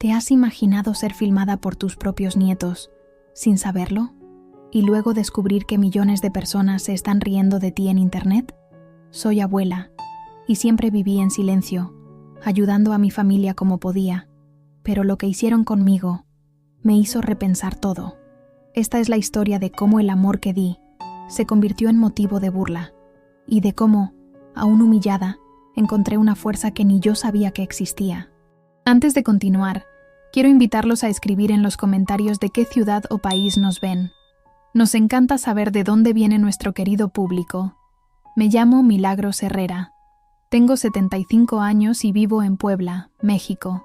¿Te has imaginado ser filmada por tus propios nietos, sin saberlo? Y luego descubrir que millones de personas se están riendo de ti en internet? Soy abuela, y siempre viví en silencio, ayudando a mi familia como podía, pero lo que hicieron conmigo me hizo repensar todo. Esta es la historia de cómo el amor que di se convirtió en motivo de burla, y de cómo, aún humillada, encontré una fuerza que ni yo sabía que existía. Antes de continuar, quiero invitarlos a escribir en los comentarios de qué ciudad o país nos ven. Nos encanta saber de dónde viene nuestro querido público. Me llamo Milagros Herrera. Tengo 75 años y vivo en Puebla, México.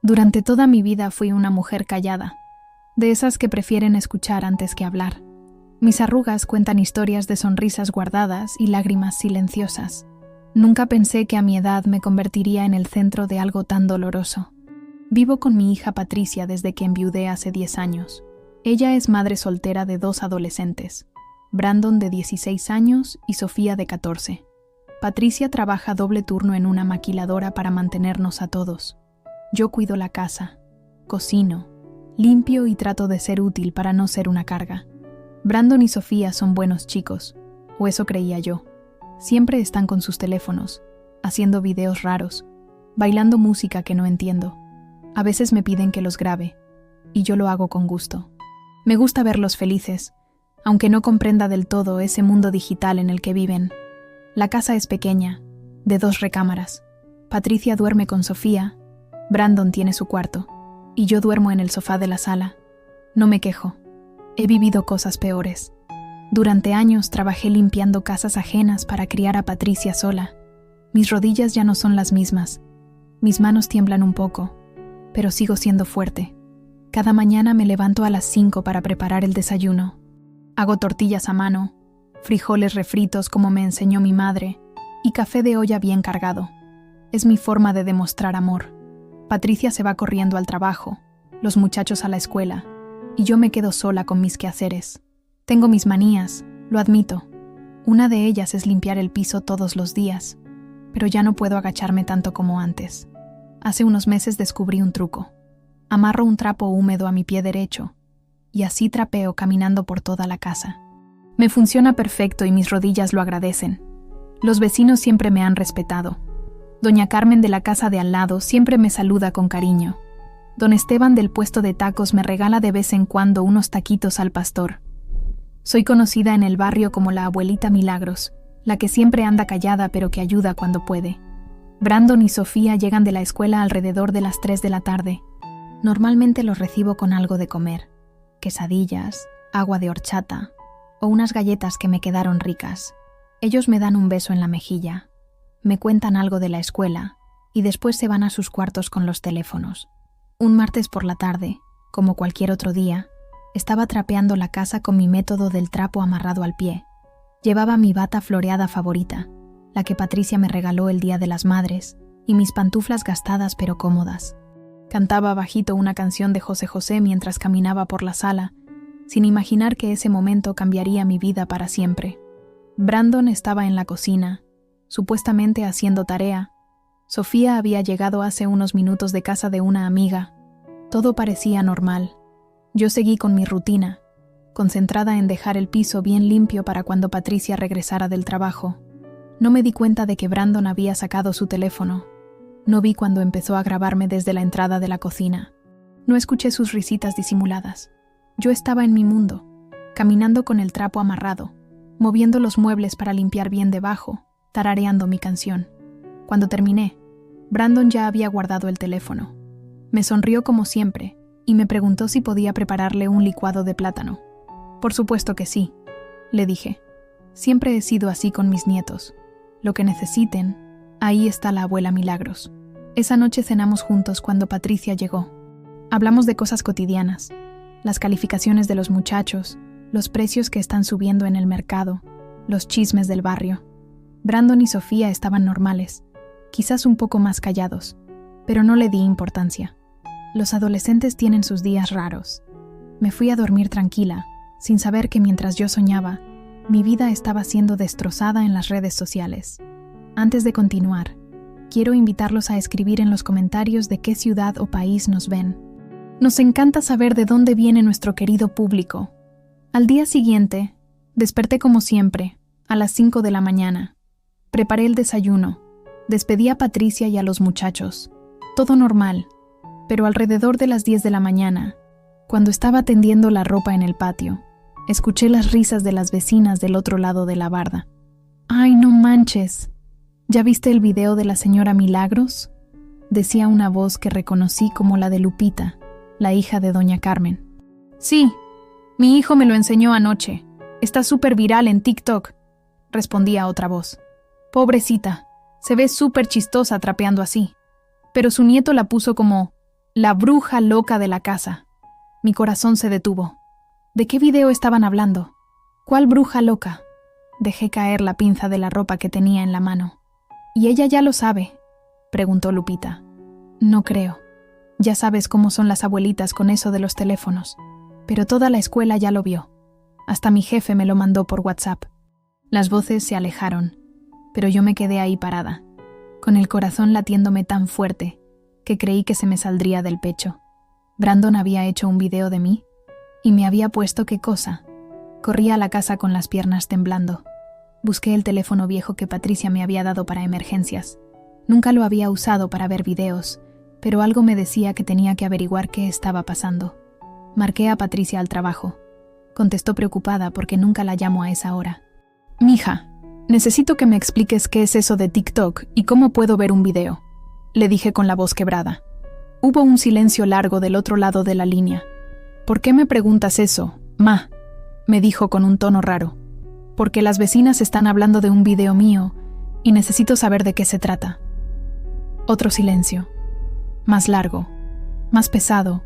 Durante toda mi vida fui una mujer callada, de esas que prefieren escuchar antes que hablar. Mis arrugas cuentan historias de sonrisas guardadas y lágrimas silenciosas. Nunca pensé que a mi edad me convertiría en el centro de algo tan doloroso. Vivo con mi hija Patricia desde que enviudé hace 10 años. Ella es madre soltera de 2 adolescentes, Brandon de 16 años y Sofía de 14. Patricia trabaja doble turno en una maquiladora para mantenernos a todos. Yo cuido la casa, cocino, limpio y trato de ser útil para no ser una carga. Brandon y Sofía son buenos chicos, o eso creía yo. Siempre están con sus teléfonos, haciendo videos raros, bailando música que no entiendo. A veces me piden que los grabe, y yo lo hago con gusto. Me gusta verlos felices, aunque no comprenda del todo ese mundo digital en el que viven. La casa es pequeña, de 2 recámaras. Patricia duerme con Sofía, Brandon tiene su cuarto, y yo duermo en el sofá de la sala. No me quejo. He vivido cosas peores. Durante años trabajé limpiando casas ajenas para criar a Patricia sola. Mis rodillas ya no son las mismas. Mis manos tiemblan un poco, pero sigo siendo fuerte. Cada mañana me levanto a las 5 para preparar el desayuno. Hago tortillas a mano, frijoles refritos como me enseñó mi madre, y café de olla bien cargado. Es mi forma de demostrar amor. Patricia se va corriendo al trabajo, los muchachos a la escuela, y yo me quedo sola con mis quehaceres. Tengo mis manías, lo admito. Una de ellas es limpiar el piso todos los días, pero ya no puedo agacharme tanto como antes. Hace unos meses descubrí un truco. Amarro un trapo húmedo a mi pie derecho, y así trapeo caminando por toda la casa. Me funciona perfecto y mis rodillas lo agradecen. Los vecinos siempre me han respetado. Doña Carmen de la casa de al lado siempre me saluda con cariño. Don Esteban del puesto de tacos me regala de vez en cuando unos taquitos al pastor. Soy conocida en el barrio como la abuelita Milagros, la que siempre anda callada pero que ayuda cuando puede. Brandon y Sofía llegan de la escuela alrededor de las 3 de la tarde. Normalmente los recibo con algo de comer, quesadillas, agua de horchata o unas galletas que me quedaron ricas. Ellos me dan un beso en la mejilla, me cuentan algo de la escuela y después se van a sus cuartos con los teléfonos. Un martes por la tarde, como cualquier otro día, estaba trapeando la casa con mi método del trapo amarrado al pie. Llevaba mi bata floreada favorita, la que Patricia me regaló el Día de las Madres, y mis pantuflas gastadas pero cómodas. Cantaba bajito una canción de José José mientras caminaba por la sala, sin imaginar que ese momento cambiaría mi vida para siempre. Brandon estaba en la cocina, supuestamente haciendo tarea. Sofía había llegado hace unos minutos de casa de una amiga. Todo parecía normal. Yo seguí con mi rutina, concentrada en dejar el piso bien limpio para cuando Patricia regresara del trabajo. No me di cuenta de que Brandon había sacado su teléfono. No vi cuando empezó a grabarme desde la entrada de la cocina. No escuché sus risitas disimuladas. Yo estaba en mi mundo, caminando con el trapo amarrado, moviendo los muebles para limpiar bien debajo, tarareando mi canción. Cuando terminé, Brandon ya había guardado el teléfono. Me sonrió como siempre y me preguntó si podía prepararle un licuado de plátano. Por supuesto que sí, le dije. Siempre he sido así con mis nietos. Lo que necesiten, ahí está la abuela Milagros. Esa noche cenamos juntos cuando Patricia llegó. Hablamos de cosas cotidianas, las calificaciones de los muchachos, los precios que están subiendo en el mercado, los chismes del barrio. Brandon y Sofía estaban normales, quizás un poco más callados, pero no le di importancia. Los adolescentes tienen sus días raros. Me fui a dormir tranquila, sin saber que mientras yo soñaba, mi vida estaba siendo destrozada en las redes sociales. Antes de continuar, Quiero invitarlos a escribir en los comentarios de qué ciudad o país nos ven. Nos encanta saber de dónde viene nuestro querido público. Al día siguiente, desperté como siempre, a las 5 de la mañana. Preparé el desayuno, despedí a Patricia y a los muchachos. Todo normal, pero alrededor de las 10 de la mañana, cuando estaba tendiendo la ropa en el patio, escuché las risas de las vecinas del otro lado de la barda. ¡Ay, no manches! ¿Ya viste el video de la señora Milagros?, decía una voz que reconocí como la de Lupita, la hija de doña Carmen. Sí, mi hijo me lo enseñó anoche. Está súper viral en TikTok, respondía otra voz. Pobrecita, se ve súper chistosa trapeando así. Pero su nieto la puso como la bruja loca de la casa. Mi corazón se detuvo. ¿De qué video estaban hablando? ¿Cuál bruja loca? Dejé caer la pinza de la ropa que tenía en la mano. ¿Y ella ya lo sabe?, preguntó Lupita. No creo. Ya sabes cómo son las abuelitas con eso de los teléfonos. Pero toda la escuela ya lo vio. Hasta mi jefe me lo mandó por WhatsApp. Las voces se alejaron, pero yo me quedé ahí parada, con el corazón latiéndome tan fuerte que creí que se me saldría del pecho. Brandon había hecho un video de mí y me había puesto qué cosa. Corrí a la casa con las piernas temblando. Busqué el teléfono viejo que Patricia me había dado para emergencias. Nunca lo había usado para ver videos, pero algo me decía que tenía que averiguar qué estaba pasando. Marqué a Patricia al trabajo. Contestó preocupada porque nunca la llamo a esa hora. «Mija, necesito que me expliques qué es eso de TikTok y cómo puedo ver un video», le dije con la voz quebrada. Hubo un silencio largo del otro lado de la línea. «¿Por qué me preguntas eso, ma?», me dijo con un tono raro. «Porque las vecinas están hablando de un video mío y necesito saber de qué se trata». Otro silencio. Más largo. Más pesado.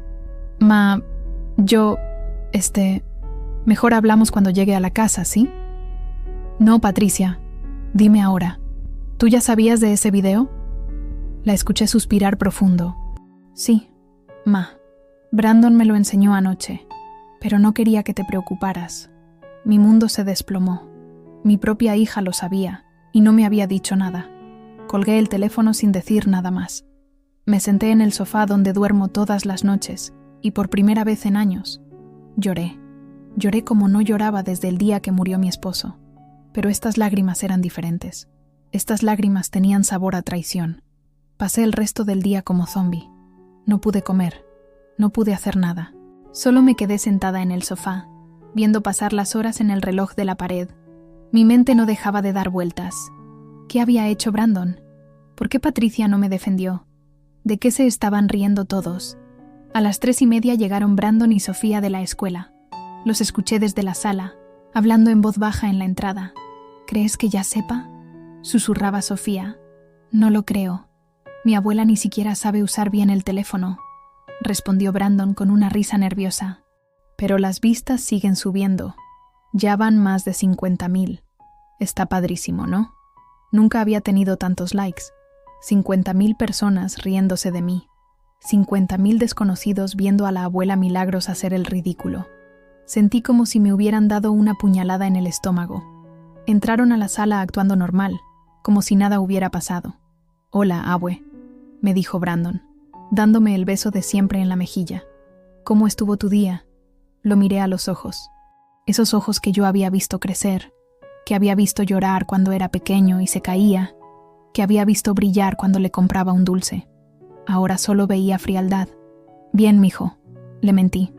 Mejor hablamos cuando llegue a la casa, ¿sí? No, Patricia. Dime ahora. ¿Tú ya sabías de ese video? La escuché suspirar profundo. Sí, ma. Brandon me lo enseñó anoche, pero no quería que te preocuparas. Mi mundo se desplomó. Mi propia hija lo sabía y no me había dicho nada. Colgué el teléfono sin decir nada más. Me senté en el sofá donde duermo todas las noches y por primera vez en años lloré. Lloré como no lloraba desde el día que murió mi esposo. Pero estas lágrimas eran diferentes. Estas lágrimas tenían sabor a traición. Pasé el resto del día como zombi. No pude comer. No pude hacer nada. Solo me quedé sentada en el sofá, viendo pasar las horas en el reloj de la pared. Mi mente no dejaba de dar vueltas. ¿Qué había hecho Brandon? ¿Por qué Patricia no me defendió? ¿De qué se estaban riendo todos? A las 3:30 llegaron Brandon y Sofía de la escuela. Los escuché desde la sala, hablando en voz baja en la entrada. ¿Crees que ya sepa?, susurraba Sofía. No lo creo. Mi abuela ni siquiera sabe usar bien el teléfono, respondió Brandon con una risa nerviosa. Pero las vistas siguen subiendo. Ya van más de 50,000. Está padrísimo, ¿no? Nunca había tenido tantos likes. 50,000 personas riéndose de mí. 50,000 desconocidos viendo a la abuela Milagros hacer el ridículo. Sentí como si me hubieran dado una puñalada en el estómago. Entraron a la sala actuando normal, como si nada hubiera pasado. «Hola, abue», me dijo Brandon, dándome el beso de siempre en la mejilla. «¿Cómo estuvo tu día?». Lo miré a los ojos. Esos ojos que yo había visto crecer, que había visto llorar cuando era pequeño y se caía, que había visto brillar cuando le compraba un dulce. Ahora solo veía frialdad. «Bien, mijo», le mentí.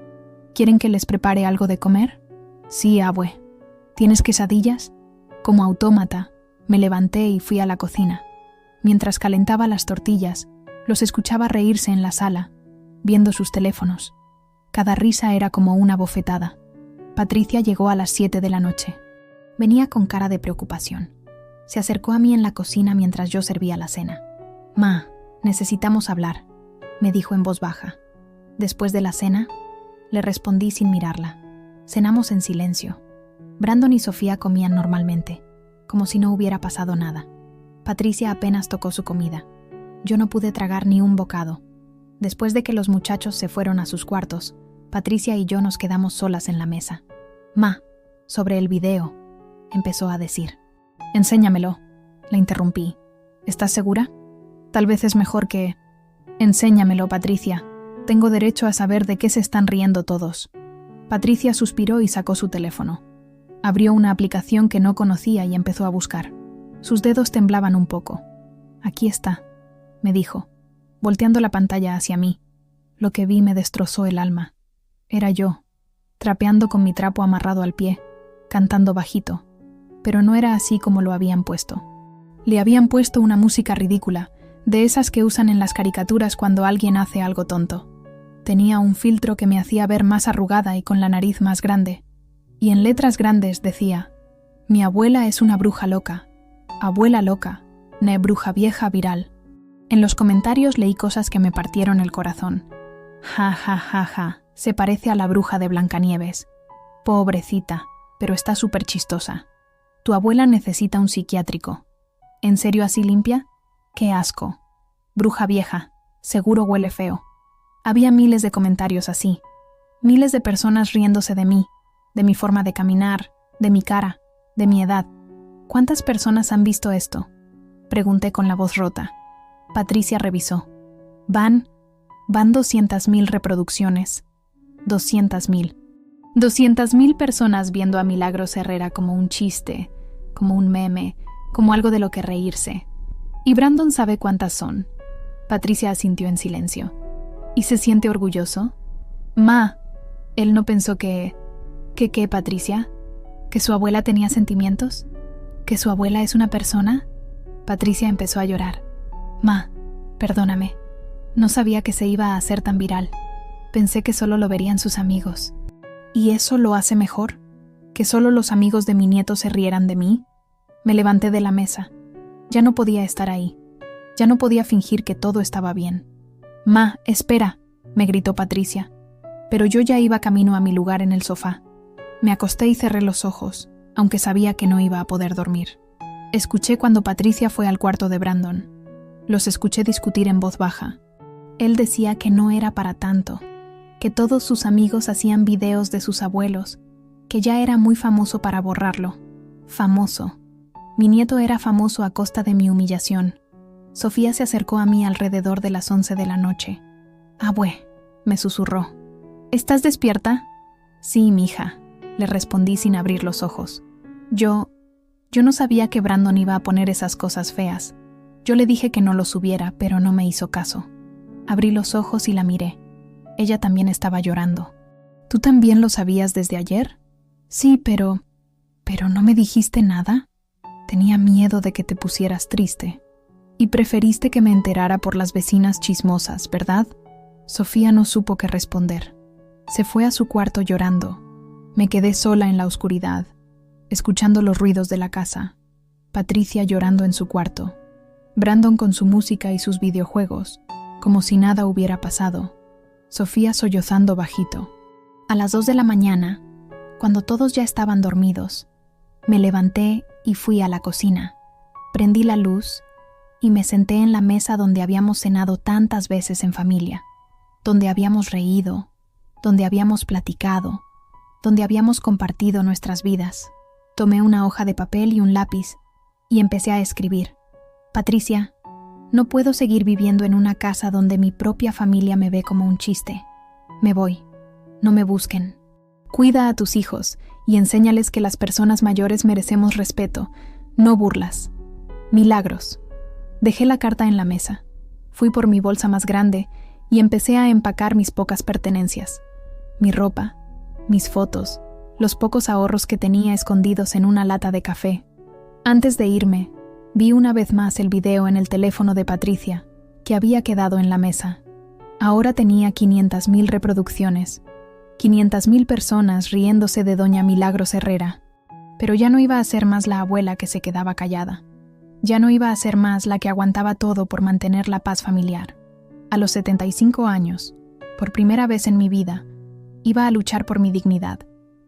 «¿Quieren que les prepare algo de comer?». «Sí, abue». «¿Tienes quesadillas?». Como autómata, me levanté y fui a la cocina. Mientras calentaba las tortillas, los escuchaba reírse en la sala, viendo sus teléfonos. Cada risa era como una bofetada. Patricia llegó a las 7 de la noche. Venía con cara de preocupación. Se acercó a mí en la cocina mientras yo servía la cena. «Ma, necesitamos hablar», me dijo en voz baja. «¿Después de la cena?», le respondí sin mirarla. Cenamos en silencio. Brandon y Sofía comían normalmente, como si no hubiera pasado nada. Patricia apenas tocó su comida. Yo no pude tragar ni un bocado. Después de que los muchachos se fueron a sus cuartos, Patricia y yo nos quedamos solas en la mesa. «Ma, sobre el video», empezó a decir. «Enséñamelo», la interrumpí. «¿Estás segura?». Tal vez es mejor que... Enséñamelo, Patricia. Tengo derecho a saber de qué se están riendo todos. Patricia suspiró y sacó su teléfono. Abrió una aplicación que no conocía y empezó a buscar. Sus dedos temblaban un poco. Aquí está, me dijo, volteando la pantalla hacia mí. Lo que vi me destrozó el alma. Era yo, trapeando con mi trapo amarrado al pie, cantando bajito. Pero no era así como lo habían puesto. Le habían puesto una música ridícula, de esas que usan en las caricaturas cuando alguien hace algo tonto. Tenía un filtro que me hacía ver más arrugada y con la nariz más grande. Y en letras grandes decía: mi abuela es una bruja loca. Abuela loca, ne bruja vieja viral. En los comentarios leí cosas que me partieron el corazón. Ja, ja, ja, ja, se parece a la bruja de Blancanieves. Pobrecita, pero está súper chistosa. Tu abuela necesita un psiquiátrico. ¿En serio así limpia? ¡Qué asco! Bruja vieja, seguro huele feo. Había miles de comentarios así. Miles de personas riéndose de mí, de mi forma de caminar, de mi cara, de mi edad. ¿Cuántas personas han visto esto? Pregunté con la voz rota. Patricia revisó. Van 200,000 reproducciones. 200,000. 200,000 personas viendo a Milagros Herrera como un chiste, como un meme, como algo de lo que reírse. Y Brandon sabe cuántas son. Patricia asintió en silencio. ¿Y se siente orgulloso? Ma, él no pensó que... ¿Qué, Patricia? ¿Que su abuela tenía sentimientos? ¿Que su abuela es una persona? Patricia empezó a llorar. Ma, perdóname. No sabía que se iba a hacer tan viral. Pensé que solo lo verían sus amigos. ¿Y eso lo hace mejor? ¿Que solo los amigos de mi nieto se rieran de mí? Me levanté de la mesa. Ya no podía estar ahí. Ya no podía fingir que todo estaba bien. Ma, espera, me gritó Patricia. Pero yo ya iba camino a mi lugar en el sofá. Me acosté y cerré los ojos, aunque sabía que no iba a poder dormir. Escuché cuando Patricia fue al cuarto de Brandon. Los escuché discutir en voz baja. Él decía que no era para tanto, que todos sus amigos hacían videos de sus abuelos, que ya era muy famoso para borrarlo. Famoso. Mi nieto era famoso a costa de mi humillación. Sofía se acercó a mí alrededor de las 11 de la noche. «Abue», me susurró. «¿Estás despierta?» «Sí, mija», le respondí sin abrir los ojos. Yo no sabía que Brandon iba a poner esas cosas feas. Yo le dije que no los subiera, pero no me hizo caso. Abrí los ojos y la miré. Ella también estaba llorando. «¿Tú también lo sabías desde ayer?» «Sí, pero ¿no me dijiste nada?» «Tenía miedo de que te pusieras triste. Y preferiste que me enterara por las vecinas chismosas, ¿verdad?» Sofía no supo qué responder. Se fue a su cuarto llorando. Me quedé sola en la oscuridad, escuchando los ruidos de la casa. Patricia llorando en su cuarto. Brandon con su música y sus videojuegos, como si nada hubiera pasado. Sofía sollozando bajito. A las 2 de la mañana, cuando todos ya estaban dormidos, me levanté y fui a la cocina. Prendí la luz y me senté en la mesa donde habíamos cenado tantas veces en familia, donde habíamos reído, donde habíamos platicado, donde habíamos compartido nuestras vidas. Tomé una hoja de papel y un lápiz y empecé a escribir. Patricia, no puedo seguir viviendo en una casa donde mi propia familia me ve como un chiste. Me voy. No me busquen. Cuida a tus hijos y enséñales que las personas mayores merecemos respeto, no burlas. Milagros. Dejé la carta en la mesa. Fui por mi bolsa más grande y empecé a empacar mis pocas pertenencias. Mi ropa, mis fotos, los pocos ahorros que tenía escondidos en una lata de café. Antes de irme, vi una vez más el video en el teléfono de Patricia, que había quedado en la mesa. Ahora tenía 500,000 reproducciones. 500,000 personas riéndose de doña Milagros Herrera. Pero ya no iba a ser más la abuela que se quedaba callada. Ya no iba a ser más la que aguantaba todo por mantener la paz familiar. A los 75 años, por primera vez en mi vida, iba a luchar por mi dignidad.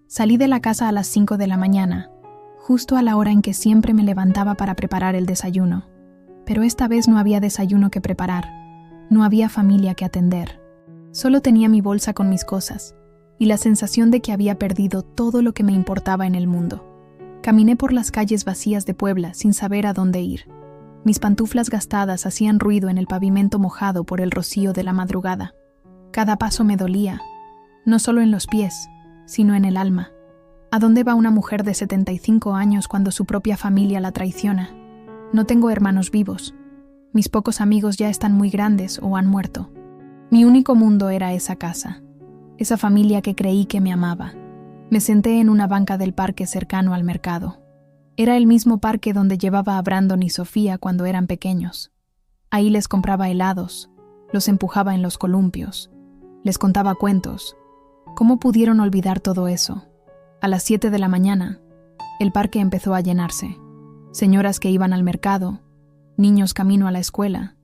Salí de la casa a las 5 de la mañana, justo a la hora en que siempre me levantaba para preparar el desayuno. Pero esta vez no había desayuno que preparar, no había familia que atender. Solo tenía mi bolsa con mis cosas y la sensación de que había perdido todo lo que me importaba en el mundo. Caminé por las calles vacías de Puebla sin saber a dónde ir. Mis pantuflas gastadas hacían ruido en el pavimento mojado por el rocío de la madrugada. Cada paso me dolía, no solo en los pies, sino en el alma. ¿A dónde va una mujer de 75 años cuando su propia familia la traiciona? No tengo hermanos vivos. Mis pocos amigos ya están muy grandes o han muerto. Mi único mundo era esa casa, esa familia que creí que me amaba. Me senté en una banca del parque cercano al mercado. Era el mismo parque donde llevaba a Brandon y Sofía cuando eran pequeños. Ahí les compraba helados, los empujaba en los columpios, les contaba cuentos. ¿Cómo pudieron olvidar todo eso? A las 7 de la mañana, el parque empezó a llenarse. Señoras que iban al mercado, niños camino a la escuela,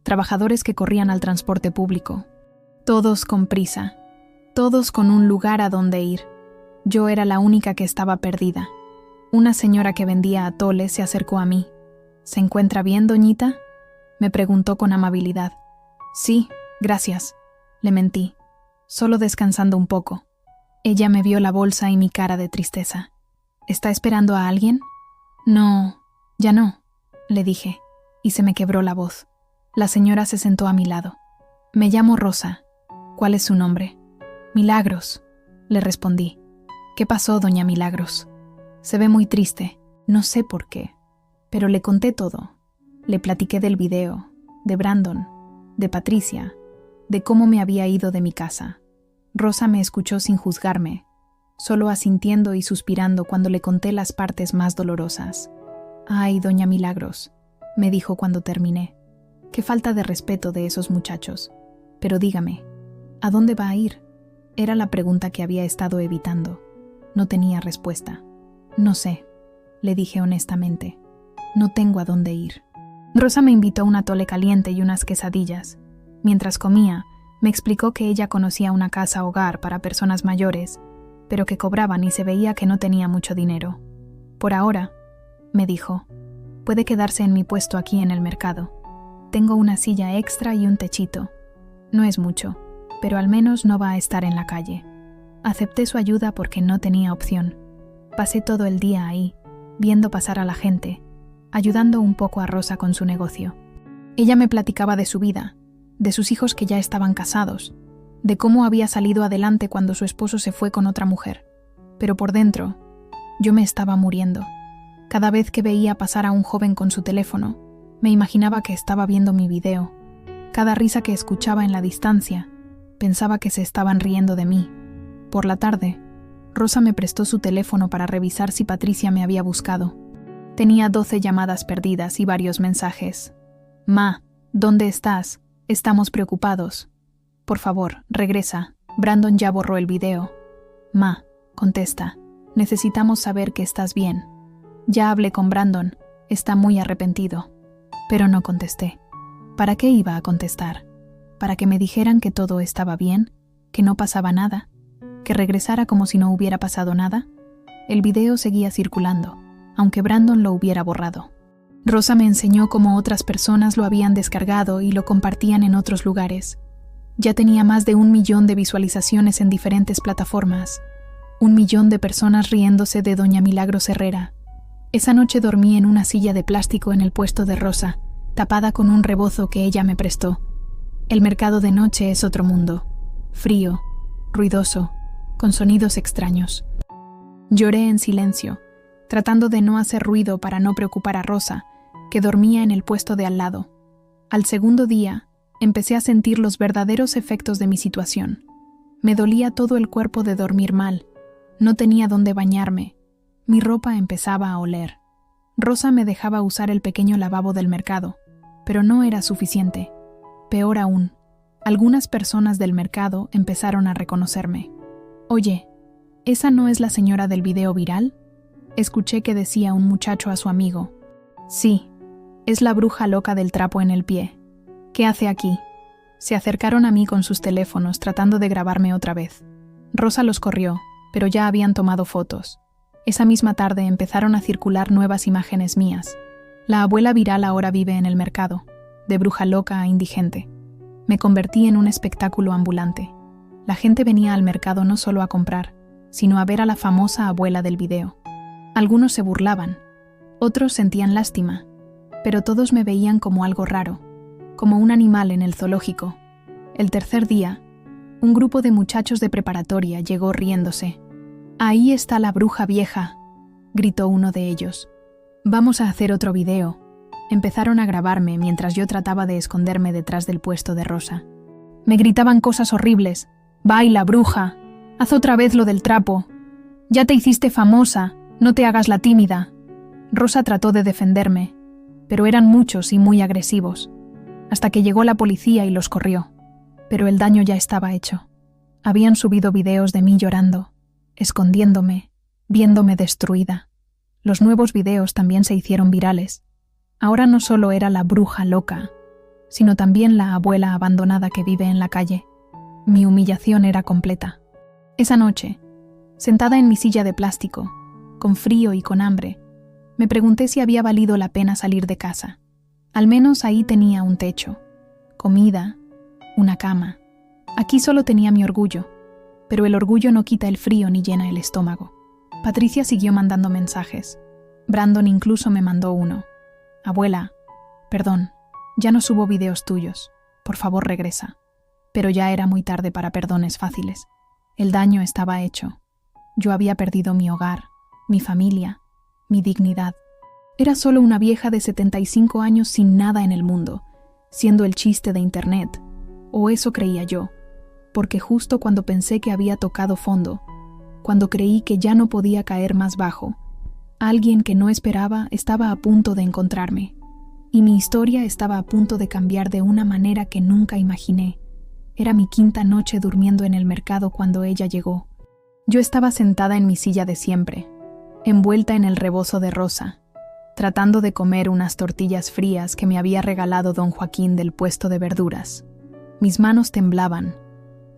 trabajadores que corrían al transporte público. Todos con prisa, todos con un lugar a donde ir. Yo era la única que estaba perdida. Una señora que vendía atoles se acercó a mí. ¿Se encuentra bien, doñita?, me preguntó con amabilidad. Sí, gracias, le mentí, solo descansando un poco. Ella me vio la bolsa y mi cara de tristeza. ¿Está esperando a alguien? No, ya no, le dije, y se me quebró la voz. La señora se sentó a mi lado. Me llamo Rosa. ¿Cuál es su nombre? Milagros, le respondí. ¿Qué pasó, doña Milagros? Se ve muy triste, no sé por qué, pero le conté todo. Le platiqué del video, de Brandon, de Patricia, de cómo me había ido de mi casa. Rosa me escuchó sin juzgarme, solo asintiendo y suspirando cuando le conté las partes más dolorosas. «Ay, doña Milagros», me dijo cuando terminé. «Qué falta de respeto de esos muchachos. Pero dígame, ¿a dónde va a ir?». Era la pregunta que había estado evitando. No tenía respuesta. «No sé», le dije honestamente. «No tengo a dónde ir». Rosa me invitó a un atole caliente y unas quesadillas. Mientras comía, me explicó que ella conocía una casa hogar para personas mayores, pero que cobraban y se veía que no tenía mucho dinero. «Por ahora», me dijo, «puede quedarse en mi puesto aquí en el mercado. Tengo una silla extra y un techito. No es mucho, pero al menos no va a estar en la calle». Acepté su ayuda porque no tenía opción. Pasé todo el día ahí, viendo pasar a la gente, ayudando un poco a Rosa con su negocio. Ella me platicaba de su vida, de sus hijos que ya estaban casados, de cómo había salido adelante cuando su esposo se fue con otra mujer. Pero por dentro, yo me estaba muriendo. Cada vez que veía pasar a un joven con su teléfono, me imaginaba que estaba viendo mi video. Cada risa que escuchaba en la distancia, pensaba que se estaban riendo de mí. Por la tarde, Rosa me prestó su teléfono para revisar si Patricia me había buscado. Tenía 12 llamadas perdidas y varios mensajes. «Ma, ¿dónde estás? Estamos preocupados. Por favor, regresa. Brandon ya borró el video». «Ma», contesta, «necesitamos saber que estás bien. Ya hablé con Brandon. Está muy arrepentido». Pero no contesté. ¿Para qué iba a contestar? ¿Para que me dijeran que todo estaba bien? ¿Que no pasaba nada? ¿Que regresara como si no hubiera pasado nada? El video seguía circulando, aunque Brandon lo hubiera borrado. Rosa me enseñó cómo otras personas lo habían descargado y lo compartían en otros lugares. Ya tenía más de 1 millón de visualizaciones en diferentes plataformas. 1 millón de personas riéndose de doña Milagros Herrera. Esa noche dormí en una silla de plástico en el puesto de Rosa, tapada con un rebozo que ella me prestó. El mercado de noche es otro mundo. Frío, ruidoso, con sonidos extraños. Lloré en silencio, tratando de no hacer ruido para no preocupar a Rosa, que dormía en el puesto de al lado. Al segundo día, empecé a sentir los verdaderos efectos de mi situación. Me dolía todo el cuerpo de dormir mal. No tenía dónde bañarme. Mi ropa empezaba a oler. Rosa me dejaba usar el pequeño lavabo del mercado, pero no era suficiente. Peor aún, algunas personas del mercado empezaron a reconocerme. «Oye, ¿esa no es la señora del video viral?», escuché que decía un muchacho a su amigo. «Sí, es la bruja loca del trapo en el pie. ¿Qué hace aquí?». Se acercaron a mí con sus teléfonos tratando de grabarme otra vez. Rosa los corrió, pero ya habían tomado fotos. Esa misma tarde empezaron a circular nuevas imágenes mías. La abuela viral ahora vive en el mercado, de bruja loca a indigente. Me convertí en un espectáculo ambulante. La gente venía al mercado no solo a comprar, sino a ver a la famosa abuela del video. Algunos se burlaban, otros sentían lástima, pero todos me veían como algo raro, como un animal en el zoológico. El tercer día, un grupo de muchachos de preparatoria llegó riéndose. «Ahí está la bruja vieja», gritó uno de ellos. «Vamos a hacer otro video». Empezaron a grabarme mientras yo trataba de esconderme detrás del puesto de Rosa. Me gritaban cosas horribles. «Baila, bruja. Haz otra vez lo del trapo. Ya te hiciste famosa. No te hagas la tímida». Rosa trató de defenderme, pero eran muchos y muy agresivos, hasta que llegó la policía y los corrió. Pero el daño ya estaba hecho. Habían subido videos de mí llorando, escondiéndome, viéndome destruida. Los nuevos videos también se hicieron virales. Ahora no solo era la bruja loca, sino también la abuela abandonada que vive en la calle. Mi humillación era completa. Esa noche, sentada en mi silla de plástico, con frío y con hambre, me pregunté si había valido la pena salir de casa. Al menos ahí tenía un techo, comida, una cama. Aquí solo tenía mi orgullo, pero el orgullo no quita el frío ni llena el estómago. Patricia siguió mandando mensajes. Brandon incluso me mandó uno. «Abuela, perdón, ya no subo videos tuyos. Por favor, regresa». Pero ya era muy tarde para perdones fáciles. El daño estaba hecho. Yo había perdido mi hogar, mi familia, mi dignidad. Era solo una vieja de 75 años sin nada en el mundo, siendo el chiste de Internet. O eso creía yo, porque justo cuando pensé que había tocado fondo, cuando creí que ya no podía caer más bajo, alguien que no esperaba estaba a punto de encontrarme, y mi historia estaba a punto de cambiar de una manera que nunca imaginé. Era mi quinta noche durmiendo en el mercado cuando ella llegó. Yo estaba sentada en mi silla de siempre, envuelta en el rebozo de Rosa, tratando de comer unas tortillas frías que me había regalado don Joaquín del puesto de verduras. Mis manos temblaban.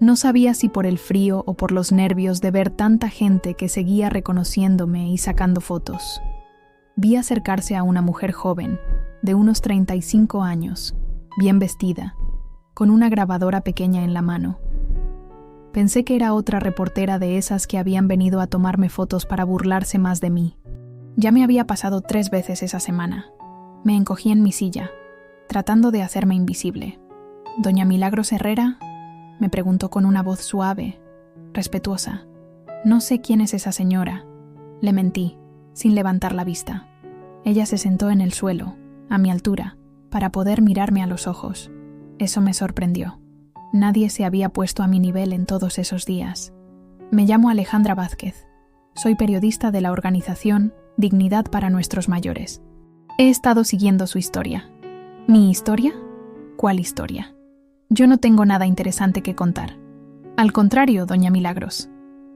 No sabía si por el frío o por los nervios de ver tanta gente que seguía reconociéndome y sacando fotos. Vi acercarse a una mujer joven, de unos 35 años, bien vestida, con una grabadora pequeña en la mano. Pensé que era otra reportera de esas que habían venido a tomarme fotos para burlarse más de mí. Ya me había pasado 3 veces esa semana. Me encogí en mi silla, tratando de hacerme invisible. «¿Doña Milagros Herrera?», me preguntó con una voz suave, respetuosa. «No sé quién es esa señora», le mentí, sin levantar la vista. Ella se sentó en el suelo, a mi altura, para poder mirarme a los ojos. Eso me sorprendió. Nadie se había puesto a mi nivel en todos esos días. «Me llamo Alejandra Vázquez. Soy periodista de la organización Dignidad para Nuestros Mayores. He estado siguiendo su historia». «¿Mi historia? ¿Cuál historia? Yo no tengo nada interesante que contar». «Al contrario, doña Milagros.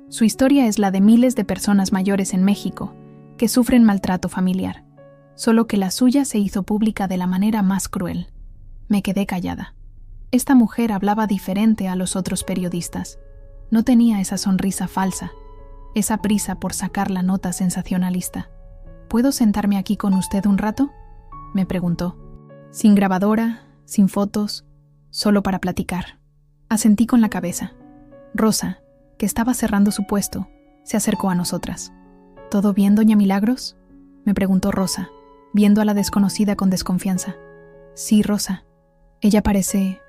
Su historia es la de miles de personas mayores en México que sufren maltrato familiar, solo que la suya se hizo pública de la manera más cruel». Me quedé callada. Esta mujer hablaba diferente a los otros periodistas. No tenía esa sonrisa falsa, esa prisa por sacar la nota sensacionalista. «¿Puedo sentarme aquí con usted un rato?», me preguntó. «Sin grabadora, sin fotos, solo para platicar». Asentí con la cabeza. Rosa, que estaba cerrando su puesto, se acercó a nosotras. «¿Todo bien, doña Milagros?», me preguntó Rosa, viendo a la desconocida con desconfianza. «Sí, Rosa». Ella parece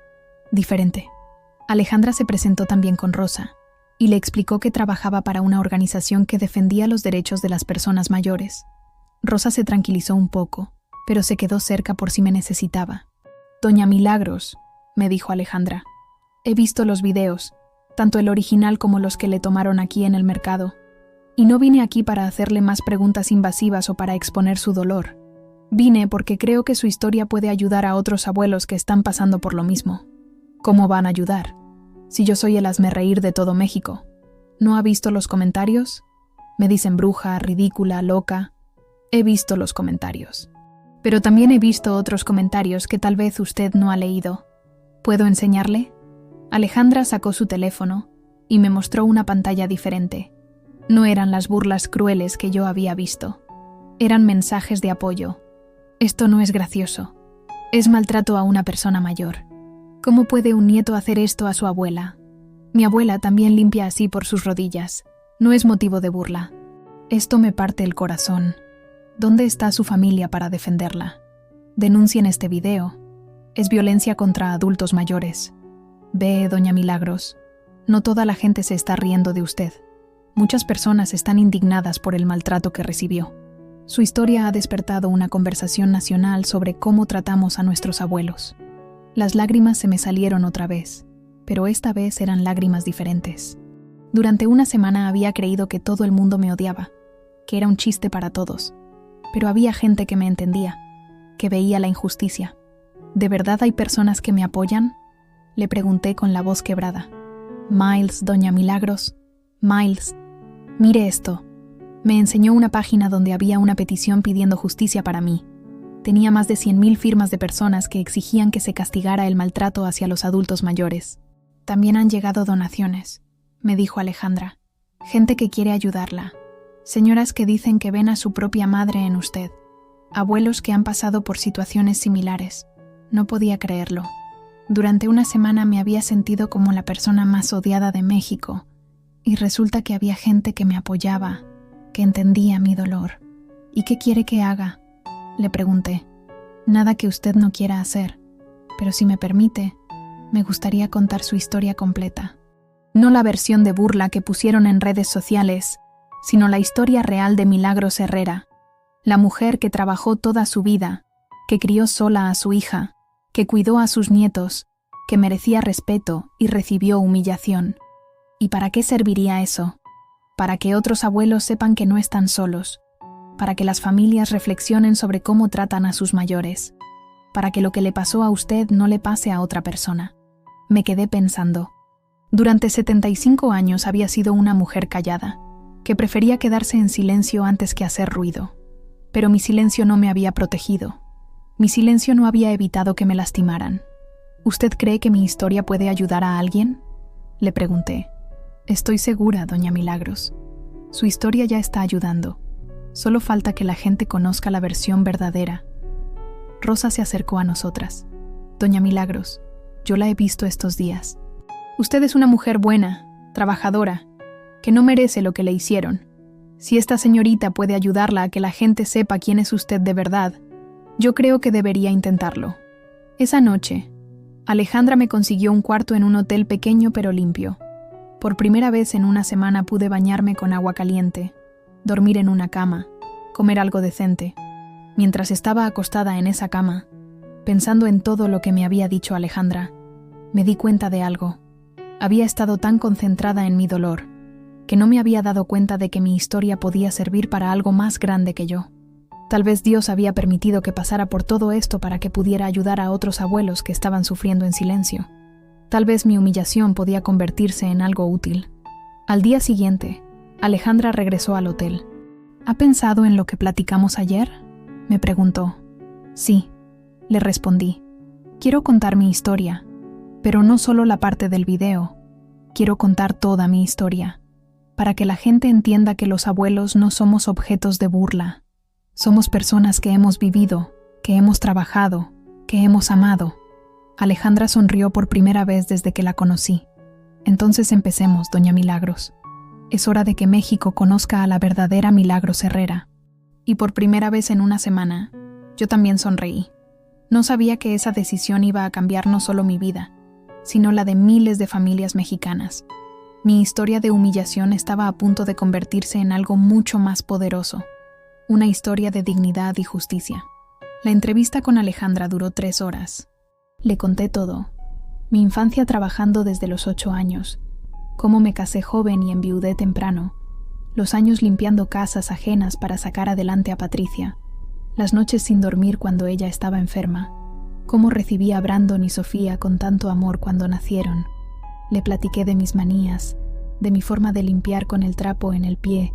diferente. Alejandra se presentó también con Rosa y le explicó que trabajaba para una organización que defendía los derechos de las personas mayores. Rosa se tranquilizó un poco, pero se quedó cerca por si me necesitaba. «Doña Milagros», me dijo Alejandra, «he visto los videos, tanto el original como los que le tomaron aquí en el mercado, y no vine aquí para hacerle más preguntas invasivas o para exponer su dolor. Vine porque creo que su historia puede ayudar a otros abuelos que están pasando por lo mismo». «¿Cómo van a ayudar? Si yo soy el hazmerreír de todo México». «¿No ha visto los comentarios? Me dicen bruja, ridícula, loca». «He visto los comentarios. Pero también he visto otros comentarios que tal vez usted no ha leído. ¿Puedo enseñarle?». Alejandra sacó su teléfono y me mostró una pantalla diferente. No eran las burlas crueles que yo había visto. Eran mensajes de apoyo. «Esto no es gracioso. Es maltrato a una persona mayor. ¿Cómo puede un nieto hacer esto a su abuela? Mi abuela también limpia así por sus rodillas. No es motivo de burla. Esto me parte el corazón. ¿Dónde está su familia para defenderla? Denuncien este video. Es violencia contra adultos mayores. Ve, doña Milagros, no toda la gente se está riendo de usted. Muchas personas están indignadas por el maltrato que recibió. Su historia ha despertado una conversación nacional sobre cómo tratamos a nuestros abuelos. Las lágrimas se me salieron otra vez, pero esta vez eran lágrimas diferentes. Durante una semana había creído que todo el mundo me odiaba, que era un chiste para todos, pero había gente que me entendía, que veía la injusticia. ¿De verdad hay personas que me apoyan?, le pregunté con la voz quebrada. Miles, doña Milagros, Miles, mire esto. Me enseñó una página donde había una petición pidiendo justicia para mí. Tenía más de 100,000 firmas de personas que exigían que se castigara el maltrato hacia los adultos mayores. También han llegado donaciones, me dijo Alejandra. Gente que quiere ayudarla. Señoras que dicen que ven a su propia madre en usted. Abuelos que han pasado por situaciones similares. No podía creerlo. Durante una semana me había sentido como la persona más odiada de México, y resulta que había gente que me apoyaba, que entendía mi dolor. ¿Y qué quiere que haga?, le pregunté. Nada que usted no quiera hacer, pero si me permite, me gustaría contar su historia completa. No la versión de burla que pusieron en redes sociales, sino la historia real de Milagros Herrera, la mujer que trabajó toda su vida, que crió sola a su hija, que cuidó a sus nietos, que merecía respeto y recibió humillación. ¿Y para qué serviría eso? Para que otros abuelos sepan que no están solos, para que las familias reflexionen sobre cómo tratan a sus mayores, para que lo que le pasó a usted no le pase a otra persona. Me quedé pensando. Durante 75 años había sido una mujer callada, que prefería quedarse en silencio antes que hacer ruido. Pero mi silencio no me había protegido. Mi silencio no había evitado que me lastimaran. ¿Usted cree que mi historia puede ayudar a alguien?, le pregunté. Estoy segura, doña Milagros. Su historia ya está ayudando. Solo falta que la gente conozca la versión verdadera. Rosa se acercó a nosotras. Doña Milagros, yo la he visto estos días. Usted es una mujer buena, trabajadora, que no merece lo que le hicieron. Si esta señorita puede ayudarla a que la gente sepa quién es usted de verdad, yo creo que debería intentarlo. Esa noche, Alejandra me consiguió un cuarto en un hotel pequeño pero limpio. Por primera vez en una semana pude bañarme con agua caliente, dormir en una cama, comer algo decente. Mientras estaba acostada en esa cama, pensando en todo lo que me había dicho Alejandra, me di cuenta de algo. Había estado tan concentrada en mi dolor, que no me había dado cuenta de que mi historia podía servir para algo más grande que yo. Tal vez Dios había permitido que pasara por todo esto para que pudiera ayudar a otros abuelos que estaban sufriendo en silencio. Tal vez mi humillación podía convertirse en algo útil. Al día siguiente, Alejandra regresó al hotel. ¿Ha pensado en lo que platicamos ayer?, me preguntó. Sí, le respondí. Quiero contar mi historia, pero no solo la parte del video. Quiero contar toda mi historia, para que la gente entienda que los abuelos no somos objetos de burla. Somos personas que hemos vivido, que hemos trabajado, que hemos amado. Alejandra sonrió por primera vez desde que la conocí. Entonces empecemos, doña Milagros. Es hora de que México conozca a la verdadera Milagros Herrera. Y por primera vez en una semana, yo también sonreí. No sabía que esa decisión iba a cambiar no solo mi vida, sino la de miles de familias mexicanas. Mi historia de humillación estaba a punto de convertirse en algo mucho más poderoso. Una historia de dignidad y justicia. La entrevista con Alejandra duró 3 horas. Le conté todo. Mi infancia trabajando desde los 8 años. Cómo me casé joven y enviudé temprano. Los años limpiando casas ajenas para sacar adelante a Patricia. Las noches sin dormir cuando ella estaba enferma. Cómo recibí a Brandon y Sofía con tanto amor cuando nacieron. Le platiqué de mis manías, de mi forma de limpiar con el trapo en el pie,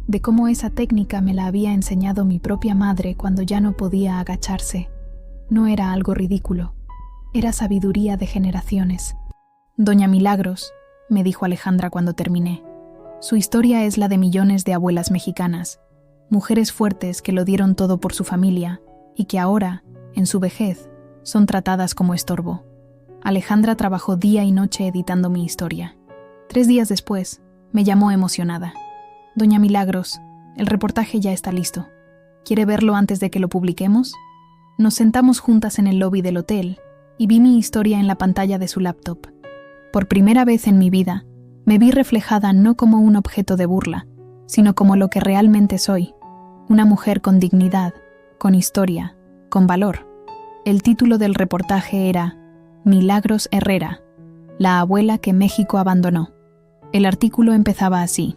de cómo esa técnica me la había enseñado mi propia madre cuando ya no podía agacharse. No era algo ridículo, era sabiduría de generaciones. Doña Milagros, me dijo Alejandra cuando terminé, su historia es la de millones de abuelas mexicanas, mujeres fuertes que lo dieron todo por su familia y que ahora, en su vejez, son tratadas como estorbo. Alejandra trabajó día y noche editando mi historia. 3 días después, me llamó emocionada. Doña Milagros, el reportaje ya está listo. ¿Quiere verlo antes de que lo publiquemos? Nos sentamos juntas en el lobby del hotel y vi mi historia en la pantalla de su laptop. Por primera vez en mi vida, me vi reflejada no como un objeto de burla, sino como lo que realmente soy, una mujer con dignidad, con historia, con valor. El título del reportaje era Milagros Herrera, la abuela que México abandonó. El artículo empezaba así: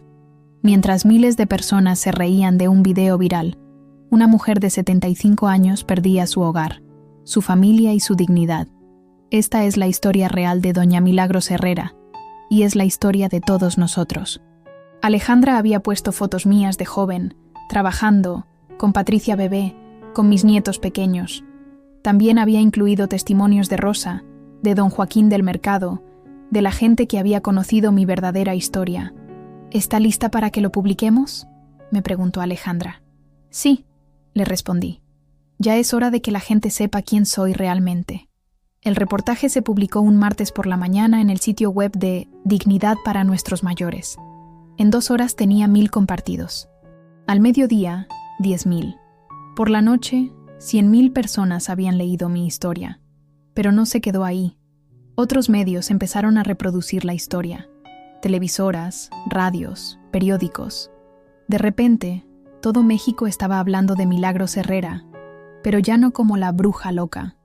mientras miles de personas se reían de un video viral, una mujer de 75 años perdía su hogar, su familia y su dignidad. Esta es la historia real de doña Milagros Herrera, y es la historia de todos nosotros. Alejandra había puesto fotos mías de joven, trabajando, con Patricia bebé, con mis nietos pequeños. También había incluido testimonios de Rosa, de don Joaquín del Mercado, de la gente que había conocido mi verdadera historia. ¿Está lista para que lo publiquemos?, me preguntó Alejandra. Sí, le respondí. Ya es hora de que la gente sepa quién soy realmente. El reportaje se publicó un martes por la mañana en el sitio web de Dignidad para Nuestros Mayores. En 2 horas tenía 1000 compartidos. Al mediodía, 10.000. Por la noche, 100.000 personas habían leído mi historia. Pero no se quedó ahí. Otros medios empezaron a reproducir la historia. Televisoras, radios, periódicos. De repente, todo México estaba hablando de Milagros Herrera, pero ya no como la bruja loca,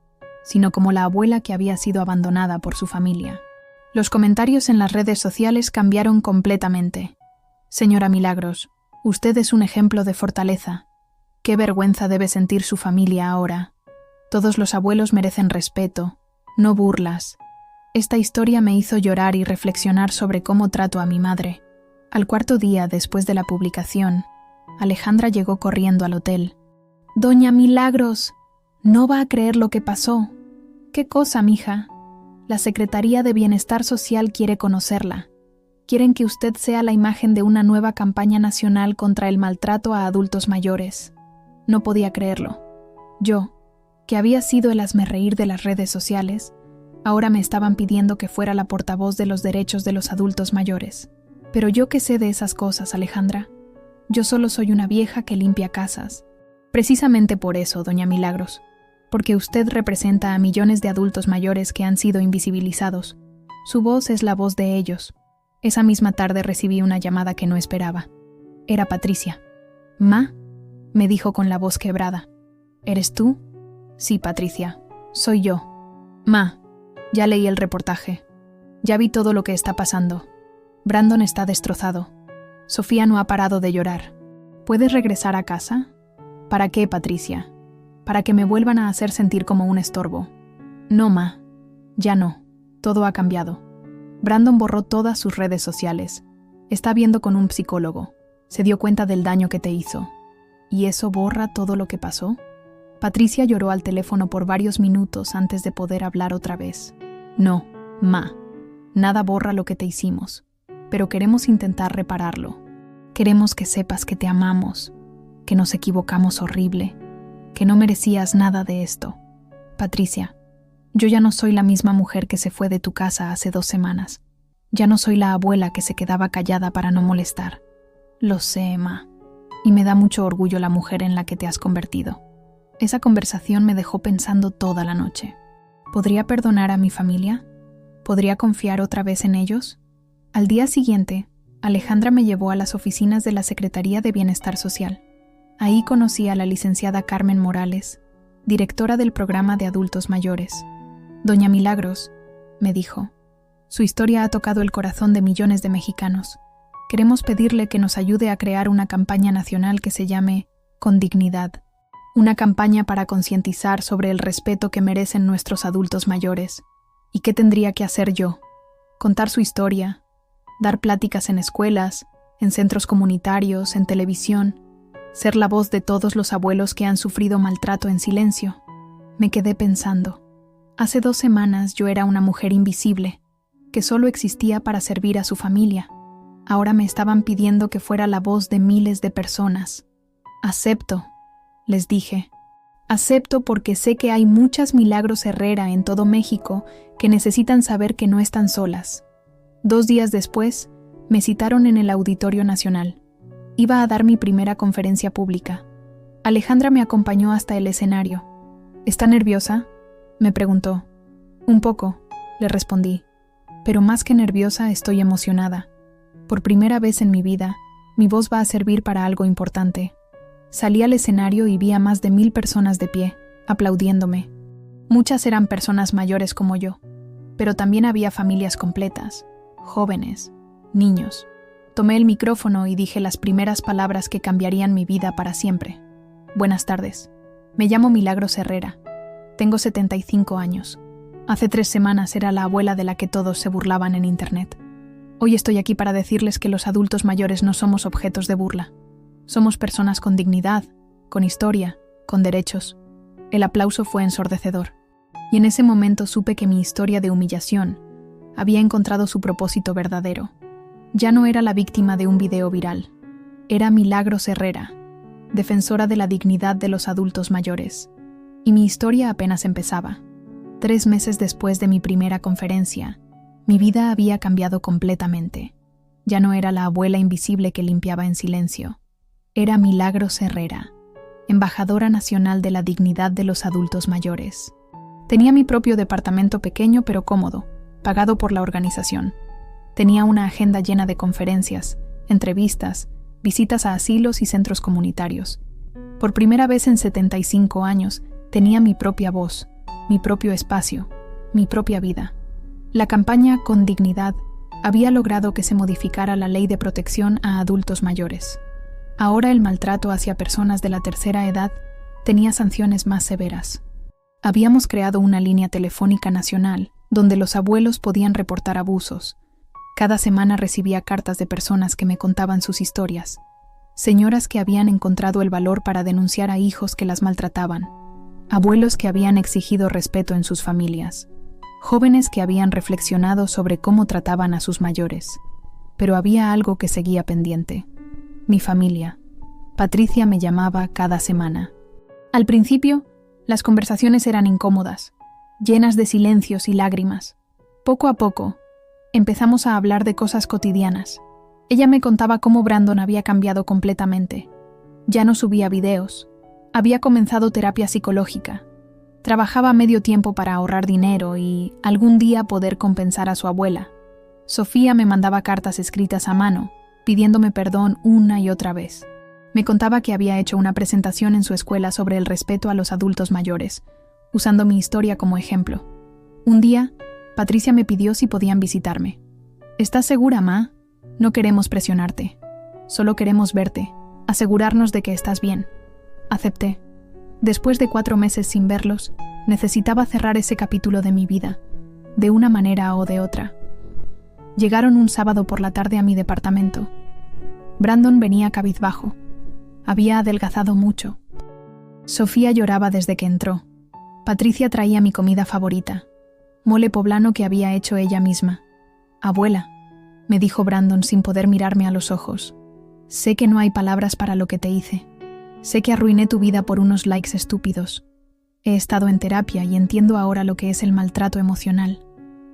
sino como la abuela que había sido abandonada por su familia. Los comentarios en las redes sociales cambiaron completamente. Señora Milagros, usted es un ejemplo de fortaleza. Qué vergüenza debe sentir su familia ahora. Todos los abuelos merecen respeto, no burlas. Esta historia me hizo llorar y reflexionar sobre cómo trato a mi madre. Al 4.º día después de la publicación, Alejandra llegó corriendo al hotel. «Doña Milagros, no va a creer lo que pasó». «¿Qué cosa, mija?» «La Secretaría de Bienestar Social quiere conocerla. Quieren que usted sea la imagen de una nueva campaña nacional contra el maltrato a adultos mayores». No podía creerlo. Yo, que había sido el hazmerreír de las redes sociales, ahora me estaban pidiendo que fuera la portavoz de los derechos de los adultos mayores. Pero yo qué sé de esas cosas, Alejandra. Yo solo soy una vieja que limpia casas. Precisamente por eso, doña Milagros, porque usted representa a millones de adultos mayores que han sido invisibilizados. Su voz es la voz de ellos. Esa misma tarde recibí una llamada que no esperaba. Era Patricia. «Ma», me dijo con la voz quebrada. «¿Eres tú?» «Sí, Patricia, soy yo». «Ma, ya leí el reportaje. Ya vi todo lo que está pasando. Brandon está destrozado. Sofía no ha parado de llorar. ¿Puedes regresar a casa?» «¿Para qué, Patricia?» «Para que me vuelvan a hacer sentir como un estorbo». «No, ma, ya no. Todo ha cambiado. Brandon borró todas sus redes sociales. Está viendo con un psicólogo. Se dio cuenta del daño que te hizo». «¿Y eso borra todo lo que pasó?» Patricia lloró al teléfono por varios minutos antes de poder hablar otra vez. «No, ma, nada borra lo que te hicimos, pero queremos intentar repararlo. Queremos que sepas que te amamos, que nos equivocamos horrible, que no merecías nada de esto. Patricia, yo ya no soy la misma mujer que se fue de tu casa hace 2 semanas. Ya no soy la abuela que se quedaba callada para no molestar. Lo sé, ma, y me da mucho orgullo la mujer en la que te has convertido». Esa conversación me dejó pensando toda la noche. ¿Podría perdonar a mi familia? ¿Podría confiar otra vez en ellos? Al día siguiente, Alejandra me llevó a las oficinas de la Secretaría de Bienestar Social. Ahí conocí a la licenciada Carmen Morales, directora del programa de adultos mayores. «Doña Milagros», me dijo, «su historia ha tocado el corazón de millones de mexicanos. Queremos pedirle que nos ayude a crear una campaña nacional que se llame Con Dignidad. Una campaña para concientizar sobre el respeto que merecen nuestros adultos mayores. ¿Y qué tendría que hacer yo? Contar su historia, dar pláticas en escuelas, en centros comunitarios, en televisión, ser la voz de todos los abuelos que han sufrido maltrato en silencio». Me quedé pensando. Hace 2 semanas yo era una mujer invisible, que solo existía para servir a su familia. Ahora me estaban pidiendo que fuera la voz de miles de personas. «Acepto», les dije. «Acepto porque sé que hay muchas Milagros Herrera en todo México que necesitan saber que no están solas». 2 días después, me citaron en el Auditorio Nacional. Iba a dar mi primera conferencia pública. Alejandra me acompañó hasta el escenario. ¿Está nerviosa?, me preguntó. Un poco, le respondí, pero más que nerviosa estoy emocionada. Por primera vez en mi vida, mi voz va a servir para algo importante. Salí al escenario y vi a más de 1000 personas de pie, aplaudiéndome. Muchas eran personas mayores como yo, pero también había familias completas, jóvenes, niños. Tomé el micrófono y dije las primeras palabras que cambiarían mi vida para siempre. Buenas tardes. Me llamo Milagros Herrera. Tengo 75 años. Hace 3 semanas era la abuela de la que todos se burlaban en Internet. Hoy estoy aquí para decirles que los adultos mayores no somos objetos de burla. Somos personas con dignidad, con historia, con derechos. El aplauso fue ensordecedor. Y en ese momento supe que mi historia de humillación había encontrado su propósito verdadero. Ya no era la víctima de un video viral. Era Milagros Herrera, defensora de la dignidad de los adultos mayores. Y mi historia apenas empezaba. 3 meses después de mi primera conferencia, mi vida había cambiado completamente. Ya no era la abuela invisible que limpiaba en silencio. Era Milagros Herrera, embajadora nacional de la dignidad de los adultos mayores. Tenía mi propio departamento pequeño pero cómodo, pagado por la organización. Tenía una agenda llena de conferencias, entrevistas, visitas a asilos y centros comunitarios. Por primera vez en 75 años, tenía mi propia voz, mi propio espacio, mi propia vida. La campaña Con Dignidad había logrado que se modificara la ley de protección a adultos mayores. Ahora el maltrato hacia personas de la tercera edad tenía sanciones más severas. Habíamos creado una línea telefónica nacional donde los abuelos podían reportar abusos. Cada semana recibía cartas de personas que me contaban sus historias. Señoras que habían encontrado el valor para denunciar a hijos que las maltrataban. Abuelos que habían exigido respeto en sus familias. Jóvenes que habían reflexionado sobre cómo trataban a sus mayores. Pero había algo que seguía pendiente. Mi familia. Patricia me llamaba cada semana. Al principio, las conversaciones eran incómodas, llenas de silencios y lágrimas. Poco a poco, empezamos a hablar de cosas cotidianas. Ella me contaba cómo Brandon había cambiado completamente. Ya no subía videos. Había comenzado terapia psicológica. Trabajaba medio tiempo para ahorrar dinero y algún día poder compensar a su abuela. Sofía me mandaba cartas escritas a mano, pidiéndome perdón una y otra vez. Me contaba que había hecho una presentación en su escuela sobre el respeto a los adultos mayores, usando mi historia como ejemplo. Un día, Patricia me pidió si podían visitarme. ¿Estás segura, Ma? No queremos presionarte. Solo queremos verte, asegurarnos de que estás bien. Acepté. Después de 4 meses sin verlos, necesitaba cerrar ese capítulo de mi vida, de una manera o de otra. Llegaron un sábado por la tarde a mi departamento. Brandon venía cabizbajo. Había adelgazado mucho. Sofía lloraba desde que entró. Patricia traía mi comida favorita, mole poblano que había hecho ella misma. «Abuela», me dijo Brandon sin poder mirarme a los ojos. «Sé que no hay palabras para lo que te hice. Sé que arruiné tu vida por unos likes estúpidos. He estado en terapia y entiendo ahora lo que es el maltrato emocional.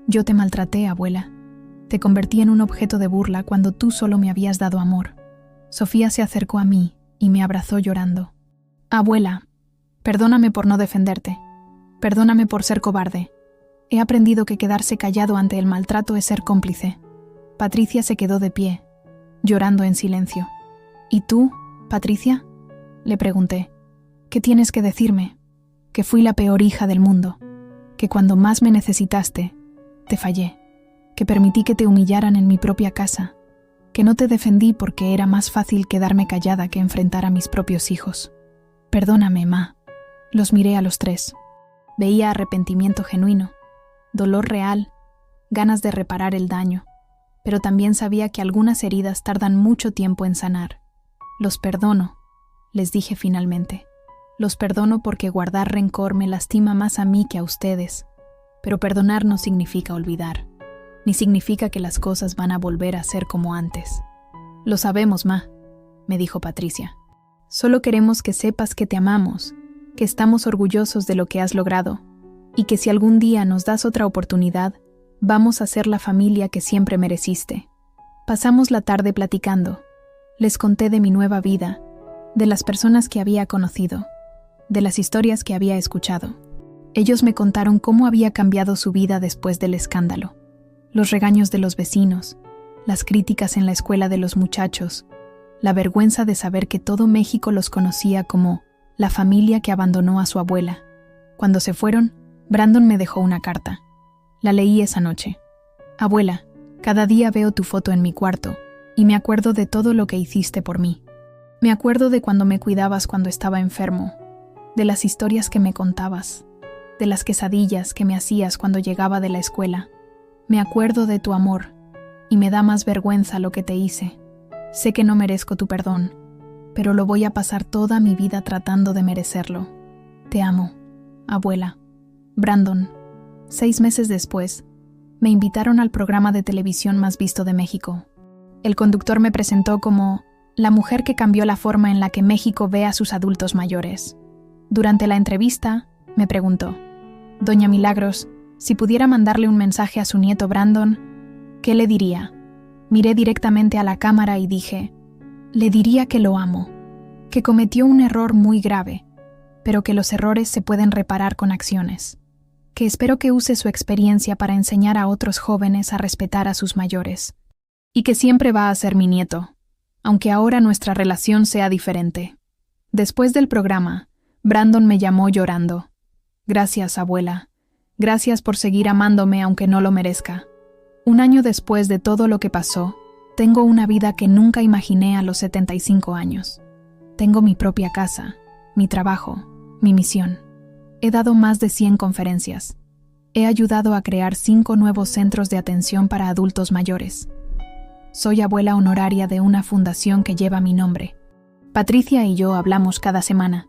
Yo te maltraté, abuela. Te convertí en un objeto de burla cuando tú solo me habías dado amor». Sofía se acercó a mí y me abrazó llorando. «Abuela, perdóname por no defenderte. Perdóname por ser cobarde. He aprendido que quedarse callado ante el maltrato es ser cómplice». Patricia se quedó de pie, llorando en silencio. «¿Y tú, Patricia?», le pregunté. «¿Qué tienes que decirme? Que fui la peor hija del mundo. Que cuando más me necesitaste, te fallé. Que permití que te humillaran en mi propia casa. Que no te defendí porque era más fácil quedarme callada que enfrentar a mis propios hijos. Perdóname, Ma». Los miré a los 3. Veía arrepentimiento genuino, dolor real, ganas de reparar el daño, pero también sabía que algunas heridas tardan mucho tiempo en sanar. «Los perdono», les dije finalmente. «Los perdono porque guardar rencor me lastima más a mí que a ustedes. Pero perdonar no significa olvidar, ni significa que las cosas van a volver a ser como antes». «Lo sabemos, Ma», me dijo Patricia. «Solo queremos que sepas que te amamos, que estamos orgullosos de lo que has logrado, y que si algún día nos das otra oportunidad, vamos a ser la familia que siempre mereciste». Pasamos la tarde platicando. Les conté de mi nueva vida, de las personas que había conocido, de las historias que había escuchado. Ellos me contaron cómo había cambiado su vida después del escándalo, los regaños de los vecinos, las críticas en la escuela de los muchachos, la vergüenza de saber que todo México los conocía como la familia que abandonó a su abuela. Cuando se fueron, Brandon me dejó una carta. La leí esa noche. Abuela, cada día veo tu foto en mi cuarto y me acuerdo de todo lo que hiciste por mí. Me acuerdo de cuando me cuidabas cuando estaba enfermo, de las historias que me contabas, de las quesadillas que me hacías cuando llegaba de la escuela. Me acuerdo de tu amor y me da más vergüenza lo que te hice. Sé que no merezco tu perdón, pero lo voy a pasar toda mi vida tratando de merecerlo. Te amo, abuela. Brandon. 6 meses después, me invitaron al programa de televisión más visto de México. El conductor me presentó como la mujer que cambió la forma en la que México ve a sus adultos mayores. Durante la entrevista, me preguntó: Doña Milagros, si pudiera mandarle un mensaje a su nieto Brandon, ¿qué le diría? Miré directamente a la cámara y dije: le diría que lo amo, que cometió un error muy grave, pero que los errores se pueden reparar con acciones, que espero que use su experiencia para enseñar a otros jóvenes a respetar a sus mayores, y que siempre va a ser mi nieto, aunque ahora nuestra relación sea diferente. Después del programa, Brandon me llamó llorando. Gracias, abuela. Gracias por seguir amándome aunque no lo merezca. Un año después de todo lo que pasó, tengo una vida que nunca imaginé a los 75 años. Tengo mi propia casa, mi trabajo, mi misión. He dado más de 100 conferencias. He ayudado a crear 5 nuevos centros de atención para adultos mayores. Soy abuela honoraria de una fundación que lleva mi nombre. Patricia y yo hablamos cada semana.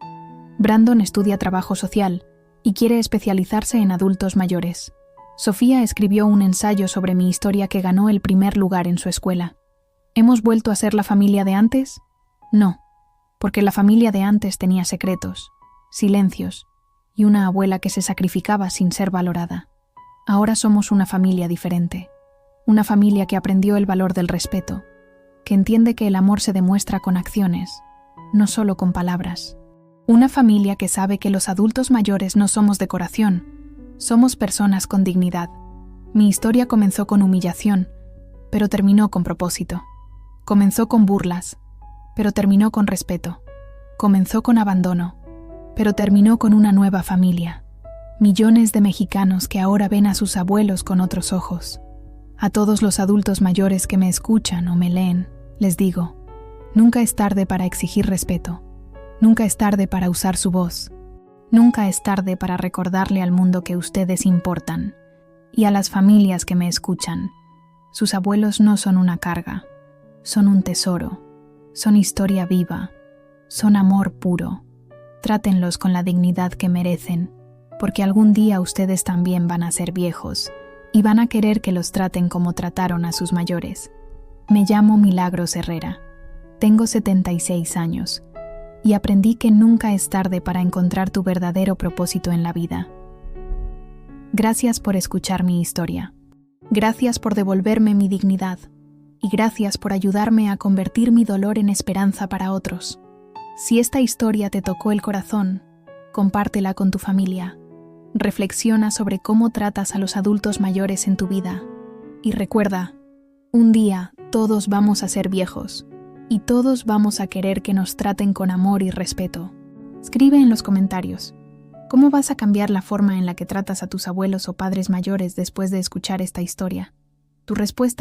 Brandon estudia trabajo social y quiere especializarse en adultos mayores. Sofía escribió un ensayo sobre mi historia que ganó el primer lugar en su escuela. ¿Hemos vuelto a ser la familia de antes? No, porque la familia de antes tenía secretos, silencios y una abuela que se sacrificaba sin ser valorada. Ahora somos una familia diferente, una familia que aprendió el valor del respeto, que entiende que el amor se demuestra con acciones, no solo con palabras. Una familia que sabe que los adultos mayores no somos decoración, somos personas con dignidad. Mi historia comenzó con humillación, pero terminó con propósito. Comenzó con burlas, pero terminó con respeto. Comenzó con abandono, pero terminó con una nueva familia. Millones de mexicanos que ahora ven a sus abuelos con otros ojos. A todos los adultos mayores que me escuchan o me leen, les digo: nunca es tarde para exigir respeto. Nunca es tarde para usar su voz. Nunca es tarde para recordarle al mundo que ustedes importan. Y a las familias que me escuchan, sus abuelos no son una carga, son un tesoro, son historia viva, son amor puro. Trátenlos con la dignidad que merecen, porque algún día ustedes también van a ser viejos y van a querer que los traten como trataron a sus mayores. Me llamo Milagros Herrera, tengo 76 años y aprendí que nunca es tarde para encontrar tu verdadero propósito en la vida. Gracias por escuchar mi historia. Gracias por devolverme mi dignidad. Y gracias por ayudarme a convertir mi dolor en esperanza para otros. Si esta historia te tocó el corazón, compártela con tu familia. Reflexiona sobre cómo tratas a los adultos mayores en tu vida. Y recuerda, un día todos vamos a ser viejos. Y todos vamos a querer que nos traten con amor y respeto. Escribe en los comentarios: ¿cómo vas a cambiar la forma en la que tratas a tus abuelos o padres mayores después de escuchar esta historia? Tu respuesta